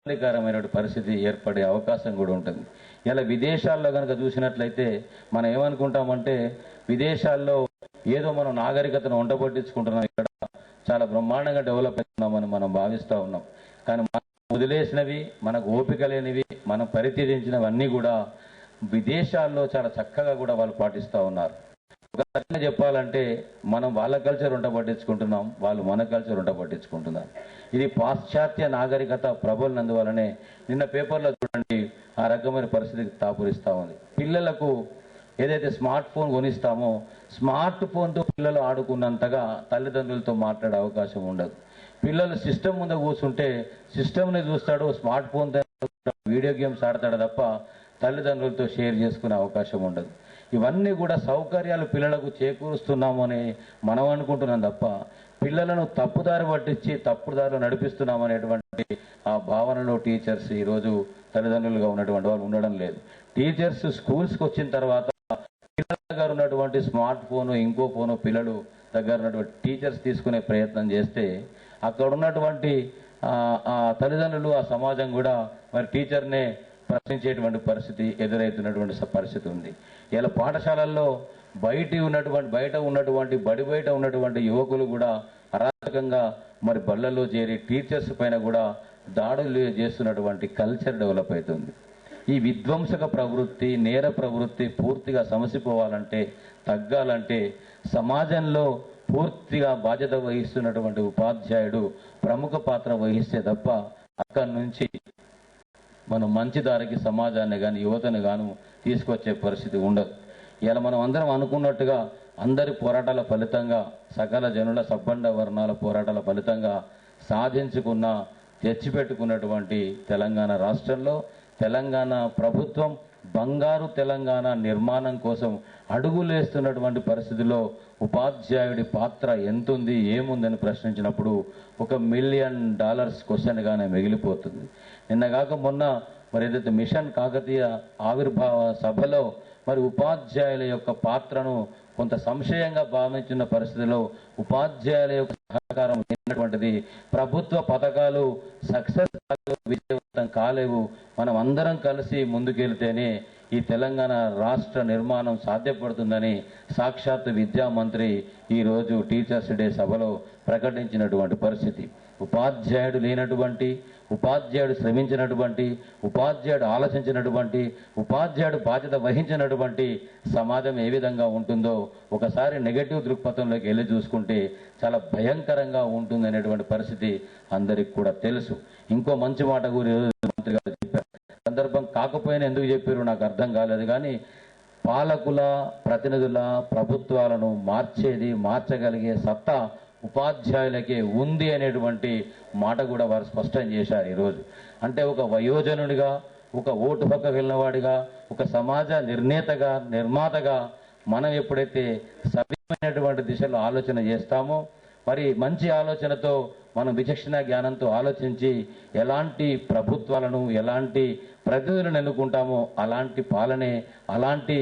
ఇబ్బందికరమైన పరిస్థితి ఏర్పడే అవకాశం కూడా ఉంటుంది. ఇలా విదేశాల్లో కనుక చూసినట్లయితే మనం ఏమనుకుంటామంటే విదేశాల్లో ఏదో మనం నాగరికతను ఉండబట్టించుకుంటున్నాం, ఇక్కడ చాలా బ్రహ్మాండంగా డెవలప్ అవుతున్నామని మనం భావిస్తూ ఉన్నాం. కానీ మనం వదిలేసినవి, మనకు ఓపిక లేనివి, మనం పరిత్యజించినవన్నీ కూడా విదేశాల్లో చాలా చక్కగా కూడా వాళ్ళు పాటిస్తూ ఉన్నారు. ఒక రకంగా చెప్పాలంటే మనం వాళ్ళ కల్చర్ ఉంట పట్టించుకుంటున్నాం, వాళ్ళు మన కల్చర్ ఉంట పట్టించుకుంటున్నారు. ఇది పాశ్చాత్య నాగరికత ప్రబలినందువలనే నిన్న పేపర్లో చూడండి ఆ రకమైన పరిస్థితికి తాపురిస్తూ ఉంది. పిల్లలకు ఏదైతే స్మార్ట్ ఫోన్ కొనిస్తామో స్మార్ట్ ఫోన్తో పిల్లలు ఆడుకున్నంతగా తల్లిదండ్రులతో మాట్లాడే అవకాశం ఉండదు. పిల్లలు సిస్టమ్ ముందు కూర్చుంటే సిస్టమ్ని చూస్తాడు, స్మార్ట్ ఫోన్తో వీడియో గేమ్స్ ఆడతాడు తప్ప తల్లిదండ్రులతో షేర్ చేసుకునే అవకాశం ఉండదు. ఇవన్నీ కూడా సౌకర్యాలు పిల్లలకు చేకూరుస్తున్నాము అని మనం అనుకుంటున్నాం తప్ప పిల్లలను తప్పుదారి పట్టించి తప్పుదారిలో నడిపిస్తున్నాం అనేటువంటి ఆ భావనలో టీచర్స్ ఈరోజు తల్లిదండ్రులుగా ఉన్నటువంటి వాళ్ళు ఉండడం లేదు. టీచర్స్ స్కూల్స్కి వచ్చిన తర్వాత పిల్లల దగ్గర ఉన్నటువంటి స్మార్ట్ ఫోను ఇంకో ఫోను పిల్లలు దగ్గర ఉన్నటువంటి టీచర్స్ తీసుకునే ప్రయత్నం చేస్తే అక్కడ ఉన్నటువంటి తల్లిదండ్రులు ఆ సమాజం కూడా మరి టీచర్నే ప్రశ్నించేటువంటి పరిస్థితి ఎదురవుతున్నటువంటి పరిస్థితి ఉంది. ఇలా పాఠశాలల్లో బయట ఉన్నటువంటి బడి బయట ఉన్నటువంటి యువకులు కూడా అరాచకంగా మరి బళ్ళల్లో చేరి టీచర్స్ పైన కూడా దాడులు చేస్తున్నటువంటి కల్చర్ డెవలప్ అవుతుంది. ఈ విధ్వంసక ప్రవృత్తి, నేర ప్రవృత్తి పూర్తిగా సమసిపోవాలంటే, తగ్గాలంటే సమాజంలో పూర్తిగా బాధ్యత వహిస్తున్నటువంటి ఉపాధ్యాయుడు ప్రముఖ పాత్ర వహిస్తే తప్ప అక్కడి నుంచి మనం మంచి దారికి సమాజాన్ని కానీ యువతను గాను తీసుకొచ్చే పరిస్థితి ఉండదు. ఇలా మనం అందరం అనుకున్నట్టుగా అందరి పోరాటాల ఫలితంగా సకల జనుల సబ్బండ వర్ణాల పోరాటాల ఫలితంగా సాధించుకున్న తెచ్చిపెట్టుకున్నటువంటి తెలంగాణ రాష్ట్రంలో తెలంగాణ ప్రభుత్వం బంగారు తెలంగాణ నిర్మాణం కోసం అడుగులేస్తున్నటువంటి పరిస్థితిలో ఉపాధ్యాయుడి పాత్ర ఎంతుంది, ఏముందని ప్రశ్నించినప్పుడు $1 మిలియన్ క్వశ్చన్గానే మిగిలిపోతుంది. నిన్నగాక మొన్న మరి ఏదైతే మిషన్ కాకతీయ ఆవిర్భావ సభలో మరి ఉపాధ్యాయుల యొక్క పాత్రను కొంత సంశయంగా భావించిన పరిస్థితిలో ఉపాధ్యాయుల యొక్క సహకారం లేనటువంటిది, ప్రభుత్వ పథకాలు సక్సెస్ విజయవంతం కాలేవు. మనం అందరం కలిసి ముందుకెళ్తేనే ఈ తెలంగాణ రాష్ట్ర నిర్మాణం సాధ్యపడుతుందని సాక్షాత్ విద్యామంత్రి ఈరోజు టీచర్స్ డే సభలో ప్రకటించినటువంటి పరిస్థితి. ఉపాధ్యాయుడు లేనటువంటి, ఉపాధ్యాయుడు శ్రమించినటువంటి, ఉపాధ్యాయుడు ఆలోచించినటువంటి, ఉపాధ్యాయుడు బాధ్యత వహించినటువంటి సమాజం ఏ విధంగా ఉంటుందో ఒకసారి నెగటివ్ దృక్పథంలోకి వెళ్ళి చూసుకుంటే చాలా భయంకరంగా ఉంటుంది అనేటువంటి పరిస్థితి అందరికి కూడా తెలుసు. ఇంకో మంచి మాట గురించి మంత్రి గారు చెప్పారు, సందర్భం కాకపోయినా ఎందుకు చెప్పారు నాకు అర్థం కాలేదు. కానీ పాలకుల, ప్రతినిధుల, ప్రభుత్వాలను మార్చగలిగే సత్తా ఉపాధ్యాయులకే ఉంది అనేటువంటి మాట కూడా వారు స్పష్టం చేశారు ఈరోజు. అంటే ఒక వయోజనుడిగా, ఒక ఓటు పక్క వెళ్ళినవాడిగా, ఒక సమాజ నిర్ణేతగా, నిర్మాతగా మనం ఎప్పుడైతే సవ్యమైనటువంటి దిశలో ఆలోచన చేస్తామో, మరి మంచి ఆలోచనతో మనం విచక్షణ జ్ఞానంతో ఆలోచించి ఎలాంటి ప్రభుత్వాలను, ఎలాంటి ప్రతినిధులను ఎన్నుకుంటామో అలాంటి పాలనే, అలాంటి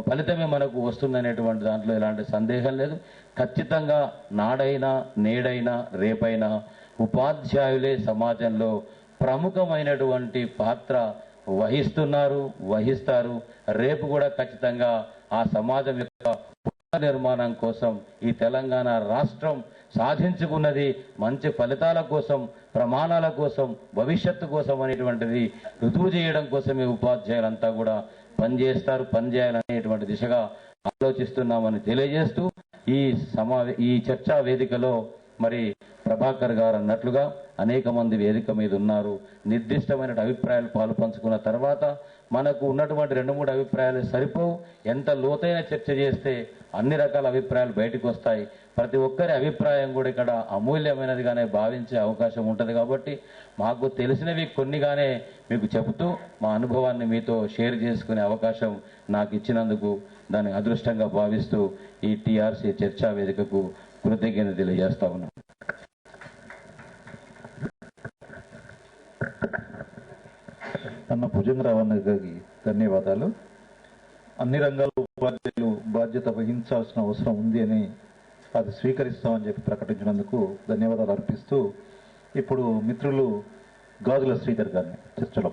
ఫలితమే మనకు వస్తుందనేటువంటి దాంట్లో ఎలాంటి సందేహం లేదు. ఖచ్చితంగా నాడైనా, నేడైనా, రేపైనా ఉపాధ్యాయులే సమాజంలో ప్రముఖమైనటువంటి పాత్ర వహిస్తున్నారు, వహిస్తారు. రేపు కూడా ఖచ్చితంగా ఆ సమాజం యొక్క నిర్మాణం కోసం ఈ తెలంగాణ రాష్ట్రం సాధించుకున్నది మంచి ఫలితాల కోసం, ప్రమాణాల కోసం, భవిష్యత్తు కోసం అనేటువంటిది రుజువు చేయడం కోసమే ఉపాధ్యాయులంతా కూడా పనిచేయాలనేటువంటి దిశగా ఆలోచిస్తున్నామని తెలియజేస్తూ ఈ చర్చా వేదికలో మరి ప్రభాకర్ గారు అన్నట్లుగా అనేక మంది వేదిక మీద ఉన్నారు. నిర్దిష్టమైన అభిప్రాయాలు పాలు పంచుకున్న తర్వాత మనకు ఉన్నటువంటి 2-3 అభిప్రాయాలు సరిపోవు. ఎంత లోతైన చర్చ చేస్తే అన్ని రకాల అభిప్రాయాలు బయటకు వస్తాయి. ప్రతి ఒక్కరి అభిప్రాయం కూడా ఇక్కడ అమూల్యమైనదిగానే భావించే అవకాశం ఉంటుంది. కాబట్టి మాకు తెలిసినవి కొన్నిగానే మీకు చెబుతూ మా అనుభవాన్ని మీతో షేర్ చేసుకునే అవకాశం నాకు ఇచ్చినందుకు దాన్ని అదృష్టంగా భావిస్తూ ఈ టీఆర్సీ చర్చా వేదికకు కృతజ్ఞత తెలియజేస్తా ఉన్నాం. అన్న భుజంగరావు అన్న గారికి ధన్యవాదాలు. అన్ని రంగాల్లో ఉపాధ్యాయులు బాధ్యత వహించాల్సిన అవసరం ఉంది అని అది స్వీకరిస్తామని చెప్పి ప్రకటించినందుకు ధన్యవాదాలు అర్పిస్తూ ఇప్పుడు మిత్రులు గాజుల శ్రీధర్ గారిని చర్చలో